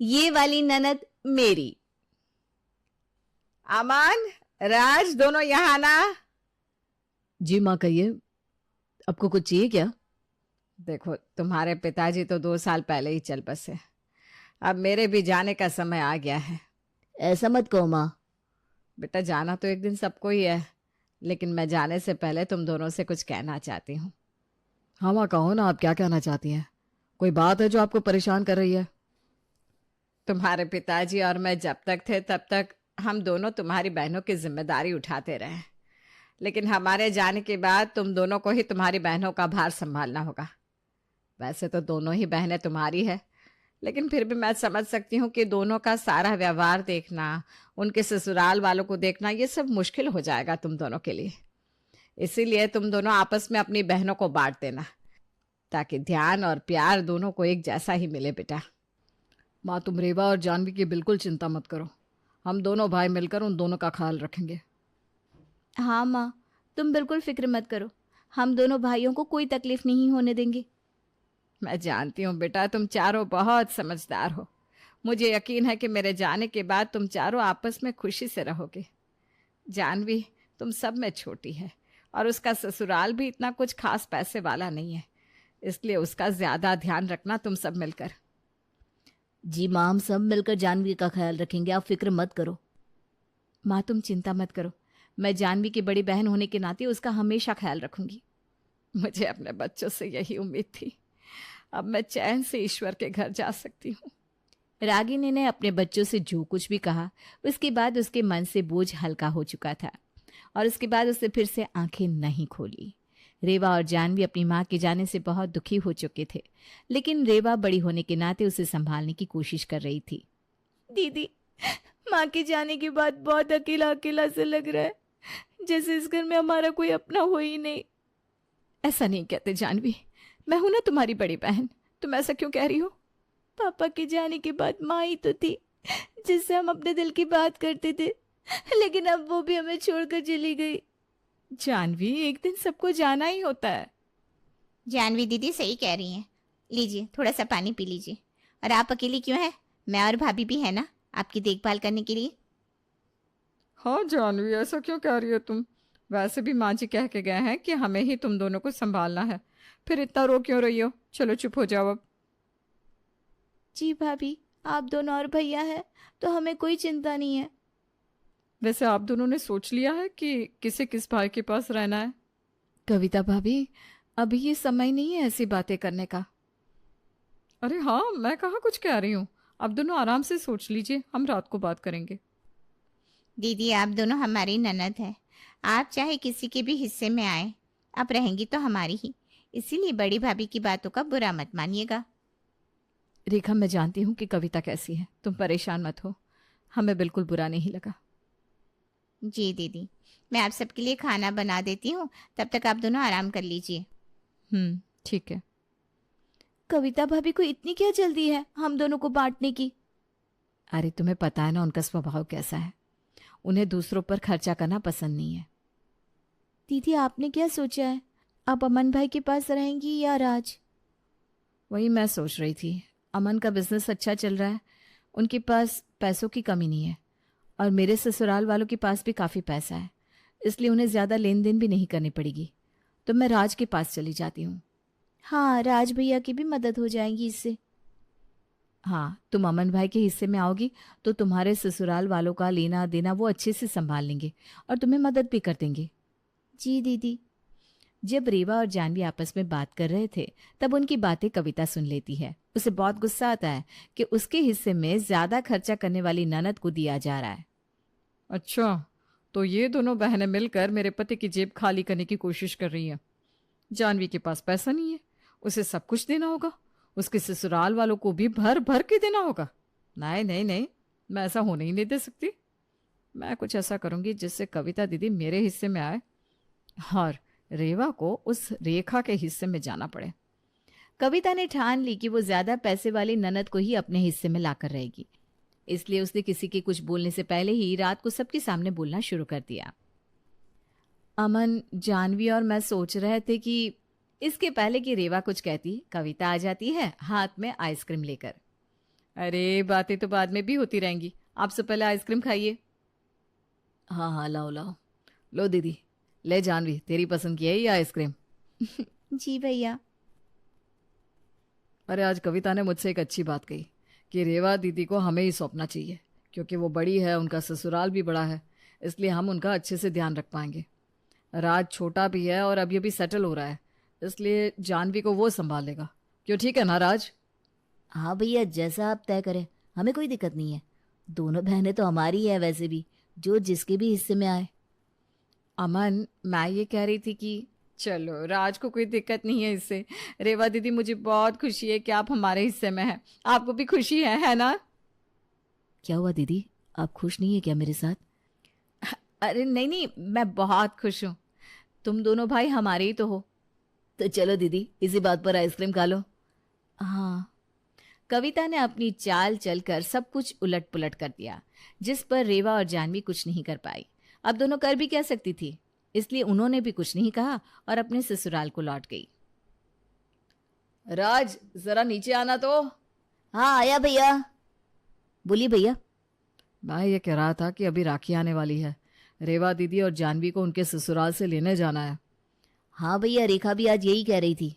ये वाली ननद मेरी। अमन, राज, दोनों यहाँ ना। जी माँ, कहिए, आपको कुछ चाहिए क्या? देखो, तुम्हारे पिताजी तो 2 साल पहले ही चल बसे। अब मेरे भी जाने का समय आ गया है। ऐसा मत कहो माँ। बेटा, जाना तो एक दिन सबको ही है, लेकिन मैं जाने से पहले तुम दोनों से कुछ कहना चाहती हूँ। हाँ माँ, कहो ना, आप क्या कहना चाहती हैं? कोई बात है जो आपको परेशान कर रही है? तुम्हारे पिताजी और मैं जब तक थे तब तक हम दोनों तुम्हारी बहनों की जिम्मेदारी उठाते रहे, लेकिन हमारे जाने के बाद तुम दोनों को ही तुम्हारी बहनों का भार संभालना होगा। वैसे तो दोनों ही बहनें तुम्हारी है, लेकिन फिर भी मैं समझ सकती हूँ कि दोनों का सारा व्यवहार देखना, उनके ससुराल वालों को देखना, ये सब मुश्किल हो जाएगा तुम दोनों के लिए। इसीलिए तुम दोनों आपस में अपनी बहनों को बांट देना, ताकि ध्यान और प्यार दोनों को एक जैसा ही मिले। बेटा, माँ, तुम रेवा और जानवी की बिल्कुल चिंता मत करो। हम दोनों भाई मिलकर उन दोनों का ख्याल रखेंगे। हाँ माँ, तुम बिल्कुल फिक्र मत करो, हम दोनों भाइयों को कोई तकलीफ नहीं होने देंगे। मैं जानती हूँ बेटा, तुम चारों बहुत समझदार हो। मुझे यकीन है कि मेरे जाने के बाद तुम चारों आपस में खुशी से रहोगे। जानवी तुम सब में छोटी है, और उसका ससुराल भी इतना कुछ खास पैसे वाला नहीं है, इसलिए उसका ज्यादा ध्यान रखना तुम सब मिलकर। जी माँ, हम सब मिलकर जानवी का ख्याल रखेंगे, आप फिक्र मत करो। माँ, तुम चिंता मत करो, मैं जानवी की बड़ी बहन होने के नाते उसका हमेशा ख्याल रखूंगी। मुझे अपने बच्चों से यही उम्मीद थी। अब मैं चैन से ईश्वर के घर जा सकती हूँ। रागिनी ने अपने बच्चों से जो कुछ भी कहा, उसके बाद उसके मन से बोझ हल्का हो चुका था, और उसके बाद उसने फिर से आंखें नहीं खोली। रेवा और जानवी अपनी माँ के जाने से बहुत दुखी हो चुके थे, लेकिन रेवा बड़ी होने के नाते उसे संभालने की कोशिश कर रही थी। दीदी, माँ के जाने के बाद बहुत अकेला अकेला से लग रहा है, जैसे इस घर में हमारा कोई अपना हो ही नहीं। ऐसा नहीं कहते जानवी, मैं हूं ना तुम्हारी बड़ी बहन, तुम ऐसा क्यों कह रही हो? पापा के जाने के बाद माँ ही तो थी जिससे हम अपने दिल की बात करते थे, लेकिन अब वो भी हमें छोड़कर चली गई। जानवी, एक दिन सबको जाना ही होता है। जानवी दीदी सही कह रही हैं। लीजिए, थोड़ा सा पानी पी लीजिए। और आप अकेली क्यों हैं? मैं और भाभी भी है ना आपकी देखभाल करने के लिए। हाँ जानवी, ऐसा क्यों कह रही हो तुम? वैसे भी माँ जी कह के गए हैं कि हमें ही तुम दोनों को संभालना है, फिर इतना रो क्यों रही हो? चलो चुप हो जाओ अब। जी भाभी, आप दोनों और भैया हैं तो हमें कोई चिंता नहीं है। वैसे आप दोनों ने सोच लिया है कि किसे किस भाई के पास रहना है? कविता भाभी, अभी ये समय नहीं है ऐसी बातें करने का। अरे हाँ, मैं कहाँ कुछ कह रही हूँ। आप दोनों आराम से सोच लीजिए, हम रात को बात करेंगे। दीदी, आप दोनों हमारी ननद है, आप चाहे किसी के भी हिस्से में आए, आप रहेंगी तो हमारी ही, इसीलिए बड़ी भाभी की बातों का बुरा मत मानिएगा। रेखा, मैं जानती हूँ कि कविता कैसी है, तुम परेशान मत हो, हमें बिल्कुल बुरा नहीं लगा। जी दीदी, मैं आप सबके लिए खाना बना देती हूँ, तब तक आप दोनों आराम कर लीजिए। ठीक है। कविता भाभी को इतनी क्या जल्दी है हम दोनों को बांटने की? अरे तुम्हें पता है ना उनका स्वभाव कैसा है, उन्हें दूसरों पर खर्चा करना पसंद नहीं है। दीदी, आपने क्या सोचा है, आप अमन भाई के पास रहेंगी या राज? वही मैं सोच रही थी, अमन का बिजनेस अच्छा चल रहा है, उनके पास पैसों की कमी नहीं है, और मेरे ससुराल वालों के पास भी काफ़ी पैसा है, इसलिए उन्हें ज़्यादा लेन देन भी नहीं करनी पड़ेगी, तो मैं राज के पास चली जाती हूँ। हाँ, राज भैया की भी मदद हो जाएगी इससे। हाँ, तुम अमन भाई के हिस्से में आओगी तो तुम्हारे ससुराल वालों का लेना देना वो अच्छे से संभाल लेंगे और तुम्हें मदद भी कर देंगे। जी दीदी। जब रेवा और जानवी आपस में बात कर रहे थे तब उनकी बातें कविता सुन लेती है। उसे बहुत गुस्सा आता है कि उसके हिस्से में ज्यादा खर्चा करने वाली ननद को दिया जा रहा है। अच्छा, तो ये दोनों बहनें मिलकर मेरे पति की जेब खाली करने की कोशिश कर रही हैं। जानवी के पास पैसा नहीं है, उसे सब कुछ देना होगा, उसके ससुराल वालों को भी भर भर के देना होगा। नहीं नहीं नहीं, मैं ऐसा होने ही नहीं दे सकती। मैं कुछ ऐसा करूंगी जिससे कविता दीदी मेरे हिस्से में आए और रेवा को उस रेखा के हिस्से में जाना पड़े। कविता ने ठान ली कि वो ज्यादा पैसे वाली ननद को ही अपने हिस्से में लाकर रहेगी, इसलिए उसने किसी के कुछ बोलने से पहले ही रात को सबके सामने बोलना शुरू कर दिया। अमन, जानवी और मैं सोच रहे थे कि इसके पहले कि रेवा कुछ कहती, कविता आ जाती है हाथ में आइसक्रीम लेकर। अरे बातें तो बाद में भी होती रहेंगी, आप सब पहले आइसक्रीम खाइए। हाँ हाँ, लाओ लाओ। लो दीदी, ले जानवी, तेरी पसंद की है ये आइसक्रीम। जी भैया। अरे आज कविता ने मुझसे एक अच्छी बात कही कि रेवा दीदी को हमें ही सौंपना चाहिए, क्योंकि वो बड़ी है, उनका ससुराल भी बड़ा है, इसलिए हम उनका अच्छे से ध्यान रख पाएंगे। राज छोटा भी है और अभी अभी सेटल हो रहा है, इसलिए जानवी को वो संभालेगा। क्यों, ठीक है ना राज? हाँ भैया, जैसा आप तय करें, हमें कोई दिक्कत नहीं है। दोनों बहनें तो हमारी है वैसे भी, जो जिसके भी हिस्से में आए। अमन, मैं ये कह रही थी कि चलो, राज को कोई दिक्कत नहीं है इससे। रेवा दीदी, मुझे बहुत खुशी है कि आप हमारे हिस्से में हैं। आपको भी खुशी है ना? क्या हुआ दीदी, आप खुश नहीं है क्या मेरे साथ? अरे नहीं नहीं, मैं बहुत खुश हूँ। तुम दोनों भाई हमारे ही तो हो। तो चलो दीदी, इसी बात पर आइसक्रीम खा लो। हाँ। कविता ने अपनी चाल चलकर सब कुछ उलट पुलट कर दिया, जिस पर रेवा और जानवी कुछ नहीं कर पाई। अब दोनों कर भी क्या सकती थी, इसलिए उन्होंने भी कुछ नहीं कहा और अपने ससुराल को लौट गई। राज, जरा नीचे आना तो। हाँ आया भैया। बोलिए भैया। मैं ये कह रहा था कि अभी राखी आने वाली है, रेवा दीदी और जानवी को उनके ससुराल से लेने जाना है। हाँ भैया, रेखा भी आज यही कह रही थी।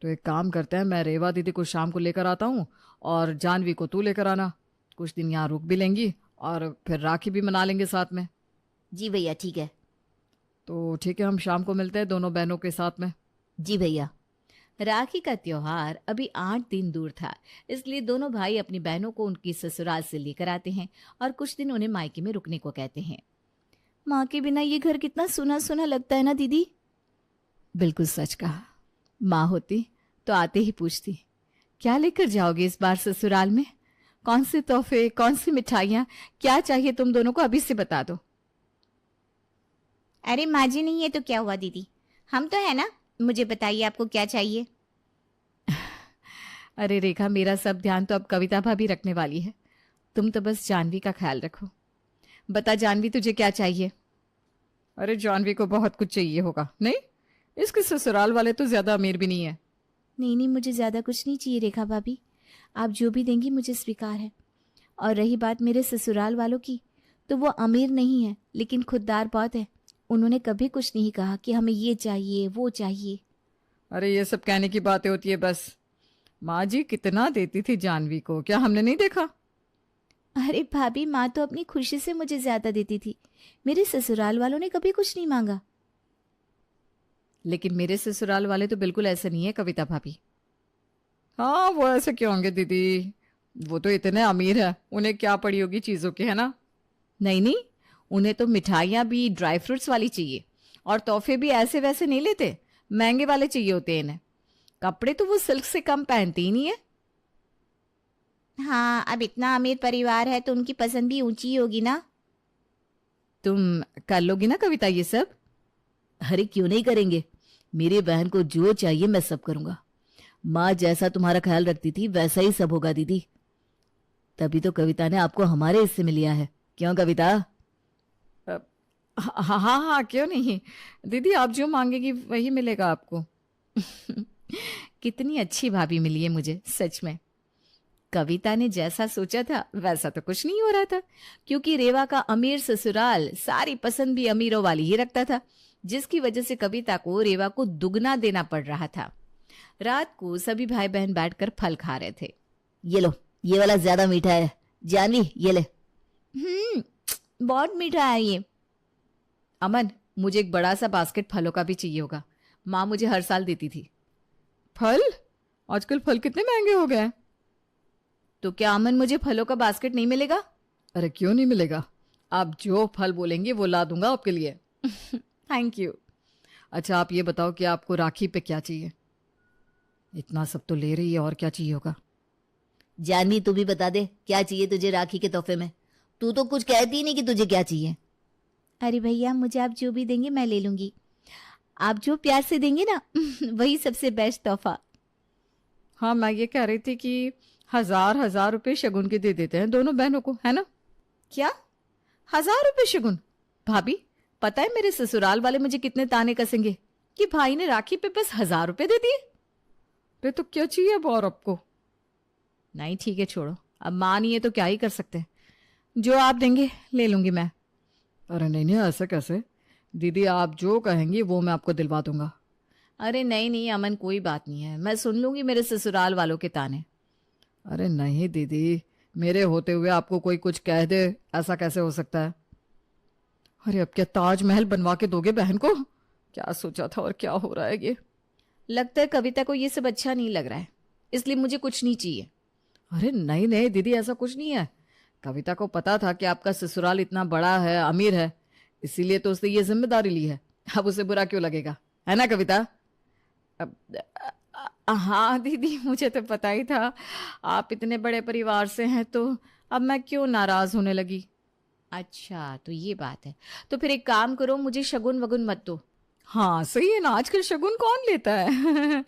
तो एक काम करते हैं, मैं रेवा दीदी को शाम को लेकर आता हूँ और जानवी को तू लेकर आना। कुछ दिन यहाँ रुक भी लेंगी और फिर राखी भी मना लेंगे साथ में। जी भैया, ठीक है। तो ठीक है, हम शाम को मिलते हैं दोनों बहनों के साथ में। जी भैया। राखी का त्योहार अभी 8 दिन दूर था, इसलिए दोनों भाई अपनी बहनों को उनकी ससुराल से लेकर आते हैं और कुछ दिन उन्हें मायके में रुकने को कहते हैं। माँ के बिना ये घर कितना सुना सुना लगता है ना दीदी। बिल्कुल सच कहा। माँ होती तो आते ही पूछती, क्या लेकर जाओगे इस बार ससुराल में? कौन से तोहफे, कौन सी मिठाइयाँ, क्या चाहिए तुम दोनों को, अभी से बता दो। अरे माँ जी नहीं है तो क्या हुआ दीदी, हम तो है ना। मुझे बताइए आपको क्या चाहिए। अरे रेखा, मेरा सब ध्यान तो अब कविता भाभी रखने वाली है, तुम तो बस जानवी का ख्याल रखो। बता जानवी, तुझे क्या चाहिए? अरे जानवी को बहुत कुछ चाहिए होगा। नहीं, इसके ससुराल वाले तो ज्यादा अमीर भी नहीं है। नहीं नहीं, मुझे ज़्यादा कुछ नहीं चाहिए रेखा भाभी, आप जो भी देंगी मुझे स्वीकार है। और रही बात मेरे ससुराल वालों की, तो वो अमीर नहीं है लेकिन खुददार बहुत है। उन्होंने कभी कुछ नहीं कहा कि हमें ये चाहिए वो चाहिए। अरे ये सब कहने की बातें होती है बस। माँ जी कितना देती थी जानवी को, क्या हमने नहीं देखा? अरे भाभी, माँ तो अपनी खुशी से मुझे ज़्यादा देती थी, मेरे ससुराल वालों ने कभी कुछ नहीं मांगा। लेकिन मेरे ससुराल वाले तो बिल्कुल ऐसे नहीं है कविता भाभी। हाँ, वो ऐसे क्यों होंगे दीदी, वो तो इतने अमीर है, उन्हें क्या पड़ी होगी चीजों की, है ना? नहीं नहीं, उन्हें तो मिठाइयाँ भी ड्राई फ्रूट्स वाली चाहिए और तोहफे भी ऐसे वैसे नहीं लेते, महंगे वाले चाहिए होते हैं इन्हें। कपड़े तो वो सिल्क से कम पहनती ही नहीं है। हाँ, अब इतना अमीर परिवार है तो उनकी पसंद भी ऊंची ही होगी ना। तुम कर लोगी ना कविता ये सब? अरे क्यों नहीं करेंगे, मेरी बहन को जो चाहिए मैं सब करूंगा। माँ जैसा तुम्हारा ख्याल रखती थी वैसा ही सब होगा दीदी। तभी तो कविता ने आपको हमारे हिस्से में लिया है, क्यों कविता? हाँ हाँ हाँ, क्यों नहीं दीदी, आप जो मांगेगी वही मिलेगा आपको। कितनी अच्छी भाभी मिली है मुझे, सच में। कविता ने जैसा सोचा था वैसा तो कुछ नहीं हो रहा था, क्योंकि रेवा का अमीर ससुराल सारी पसंद भी अमीरों वाली ही रखता था, जिसकी वजह से कविता को रेवा को दुगना देना पड़ रहा था। रात को सभी भाई बहन बैठकर फल खा रहे थे। ये लो, ये वाला ज्यादा मीठा है, जानवी ये ले। बहुत मीठा है ये। अमन, मुझे एक बड़ा सा बास्केट फलों का भी चाहिए होगा, माँ मुझे हर साल देती थी। फल? आजकल फल कितने महंगे हो गए हैं। तो क्या अमन, मुझे फलों का बास्केट नहीं मिलेगा? अरे क्यों नहीं मिलेगा, आप जो फल बोलेंगे वो ला दूंगा आपके लिए। Thank you. अच्छा आप ये बताओ कि आपको राखी पे क्या चाहिए? इतना सब तो ले रही है, और क्या चाहिए होगा? जानवी तू भी बता दे, क्या चाहिए तुझे राखी के तोहफे में? तू तो कुछ कहती ही नहीं कि तुझे क्या चाहिए। अरे भैया, मुझे आप जो भी देंगे मैं ले लूंगी। आप जो प्यार से देंगे ना वही सबसे बेस्ट तोहफा। हाँ, मैं ये कह रही थी कि 1000 रुपए शगुन के दे देते हैं दोनों बहनों को, है ना? क्या 1000 रुपए शगुन? भाभी, पता है मेरे ससुराल वाले मुझे कितने ताने कसेंगे कि भाई ने राखी पे बस 1000 रुपए दे दिए। तो क्या चाहिए अब और आपको? नहीं ठीक है, छोड़ो, अब माँ नहीं है तो क्या ही कर सकते हैं। जो आप देंगे ले लूंगी मैं। अरे नहीं नहीं, ऐसे कैसे? दीदी आप जो कहेंगी वो मैं आपको दिलवा दूंगा। अरे नहीं नहीं अमन, कोई बात नहीं है, मैं सुन लूंगी मेरे ससुराल वालों के ताने। अरे नहीं दीदी, मेरे होते हुए आपको कोई कुछ कह दे, ऐसा कैसे हो सकता है? अरे अब क्या ताजमहल बनवा के दोगे बहन को? क्या सोचा था और क्या हो रहा है ये? लगता है कविता को ये सब अच्छा नहीं लग रहा है, इसलिए मुझे कुछ नहीं चाहिए। अरे नहीं नहीं दीदी, ऐसा कुछ नहीं है। कविता को पता था कि आपका ससुराल इतना बड़ा है, अमीर है, इसीलिए तो उसने ये जिम्मेदारी ली है। अब उसे बुरा क्यों लगेगा, है ना कविता? हाँ दीदी, मुझे तो पता ही था आप इतने बड़े परिवार से हैं, तो अब मैं क्यों नाराज होने लगी। अच्छा तो ये बात है, तो फिर एक काम करो, मुझे शगुन वगुन मत दो। हाँ सही है ना, आजकल शगुन कौन लेता है?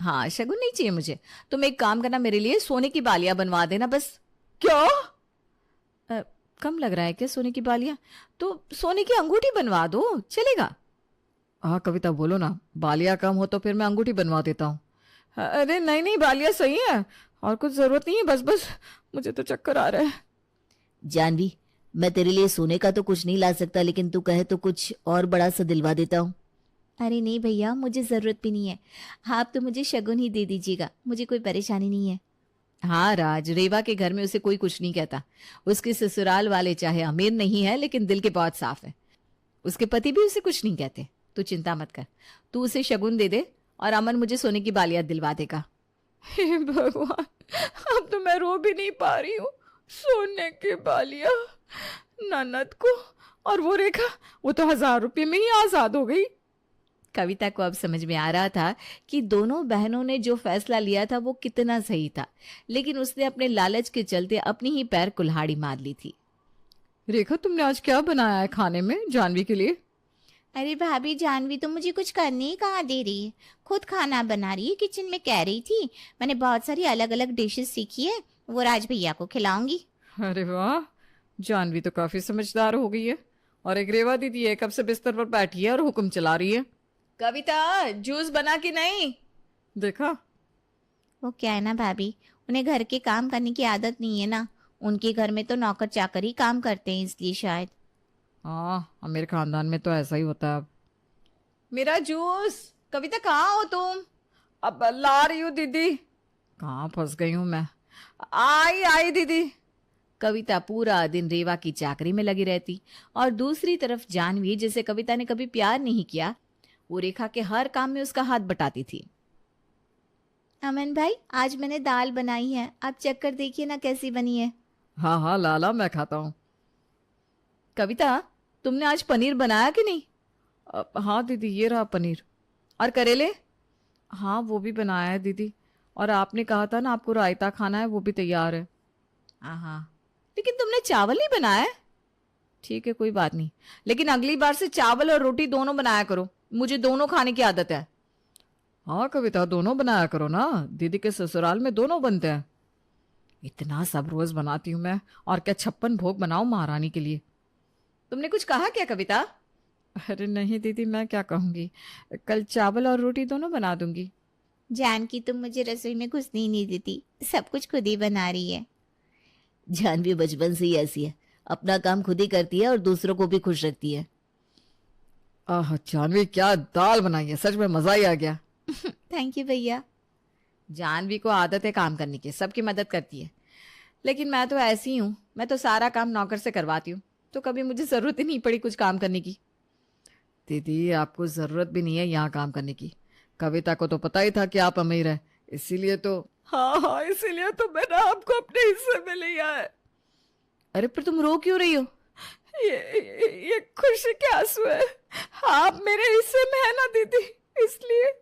हाँ शगुन नहीं चाहिए मुझे। तुम एक काम करना, मेरे लिए सोने की बालियां बनवा देना बस। क्या? कम लग रहा है क्या सोने की बालियां? तो सोने की अंगूठी बनवा दो, चलेगा? हाँ कविता बोलो ना, बालिया कम हो तो फिर मैं अंगूठी बनवा देता हूँ। अरे नहीं नहीं, बालिया सही है, और कुछ जरूरत नहीं है, बस बस मुझे तो चक्कर आ रहा है। जानवी, मैं तेरे लिए सोने का तो कुछ नहीं ला सकता, लेकिन तू कहे तो कुछ और बड़ा सा दिलवा देता हूँ। अरे नहीं भैया, मुझे ज़रूरत भी नहीं है, आप तो मुझे शगुन ही दे दीजिएगा, मुझे कोई परेशानी नहीं है। हाँ राज, रेवा के घर में उसे कोई कुछ नहीं कहता। उसके ससुराल वाले चाहे अमीर नहीं है लेकिन दिल के बहुत साफ है। उसके पति भी उसे कुछ नहीं कहते। तू चिंता मत कर, तू उसे शगुन दे दे और अमन मुझे सोने की बालियां दिलवा देगा। हे भगवान, अब तो मैं रो भी नहीं पा रही हूँ। सोने की बालिया ननद को, और वो रेखा, वो तो 1000 रुपये में ही आजाद हो गई। कविता को अब समझ में आ रहा था कि दोनों बहनों ने जो फैसला लिया था वो कितना सही था, लेकिन उसने अपने लालच के चलते अपनी ही पैर कुल्हाड़ी मार ली थी। रेखा तुमने आज क्या बनाया है खाने में जानवी के लिए? अरे भाभी, जानवी तो मुझे कुछ करने ही कहाँ दे रही है, खुद खाना बना रही है। किचन में कह रही थी मैंने बहुत सारी अलग अलग डिशेस सीखी है, वो राज भैया को खिलाऊंगी। अरे वाह, जानवी तो काफी समझदार हो गई है। और एक रेवा दीदी है, कब से बिस्तर पर बैठी है और हुक्म चला रही है। कविता जूस बना कि नहीं? देखा, वो क्या है ना भाभी, उन्हें घर के काम करने की आदत नहीं है ना, उनके घर में तो नौकर चाकर ही काम करते हैं, इसलिए शायद। हाँ मेरे खानदान में तो ऐसा ही होता है। अब मेरा जूस। कविता कहाँ हो तुम? अब ला रही हूँ दीदी। कहाँ फंस गई हूँ मैं? आई आई दीदी। कविता पूरा दिन रेवा की चाकरी में लगी रहती और दूसरी तरफ जानवी, जिसे कविता ने कभी प्यार नहीं किया, वो रेखा के हर काम में उसका हाथ बटाती थी। अमन भाई, आज मैंने दाल बनाई है, आप चेक कर देखिए ना कैसी बनी है। हाँ हाँ लाला, मैं खाता हूँ। कविता तुमने आज पनीर बनाया कि नहीं? हाँ दीदी, ये रहा पनीर। और करेले? हाँ वो भी बनाया है दीदी, और आपने कहा था ना आपको रायता खाना है, वो भी तैयार है। हाँ, लेकिन तुमने चावल नहीं बनाया है। ठीक है कोई बात नहीं, लेकिन अगली बार से चावल और रोटी दोनों बनाया करो, मुझे दोनों खाने की आदत है। हाँ कविता, दोनों बनाया करो ना, दीदी के ससुराल में दोनों बनते हैं। इतना सब रोज बनाती हूँ मैं, और क्या 56 भोग बनाऊं महारानी के लिए। तुमने कुछ कहा क्या कविता? अरे नहीं दीदी, मैं क्या कहूंगी, कल चावल और रोटी दोनों बना दूंगी। जानकी तुम मुझे रसोई में घुसने ही नहीं देती, सब कुछ खुद ही बना रही है। जानवी बचपन से ही ऐसी है, अपना काम खुद ही करती है और दूसरों को भी खुश रखती है। आह जानवी, क्या दाल बनाई है, सच में मजा ही आ गया। थैंक यू भैया। जानवी को आदत है काम करने की, सबकी मदद करती है, लेकिन मैं तो ऐसी हूँ, मैं तो सारा काम नौकर से करवाती हूँ, तो कभी मुझे जरूरत ही नहीं पड़ी कुछ काम करने की। दीदी आपको जरूरत भी नहीं है यहाँ काम करने की, कविता को तो पता ही था कि आप अमीर है, इसीलिए तो। हाँ, इसीलिए तो मैंने आपको अपने हिस्से में लिया है। अरे पर तुम रो क्यों रही हो? ये खुशी के आंसू है, आप मेरे हिस्से में है ना दीदी, इसलिए।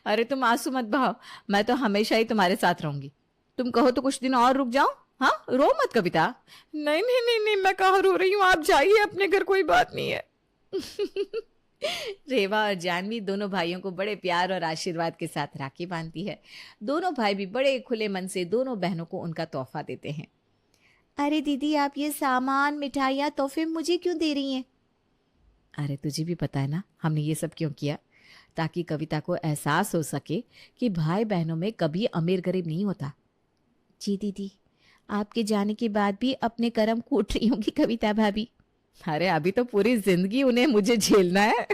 अरे तुम आंसू मत बहाओ, मैं तो हमेशा ही तुम्हारे साथ रहूंगी। तुम कहो तो कुछ दिन और रुक जाओ। हाँ रो मत कविता। नहीं नहीं नहीं नहीं, मैं कहाँ रो रही हूँ, आप जाइए अपने घर, कोई बात नहीं है। रेवा और जानवी दोनों भाइयों को बड़े प्यार और आशीर्वाद के साथ राखी बांधती है। दोनों भाई भी बड़े खुले मन से दोनों बहनों को उनका तोहफा देते हैं। अरे दीदी, आप ये सामान, मिठाइयाँ, तोहफे मुझे क्यों दे रही हैं? अरे तुझे भी पता है ना हमने ये सब क्यों किया, ताकि कविता को एहसास हो सके कि भाई बहनों में कभी अमीर गरीब नहीं होता। जी दीदी, आपके जाने के बाद भी अपने कर्म कूट रही होंगी कविता भाभी। अरे अभी तो पूरी जिंदगी उन्हें मुझे झेलना है।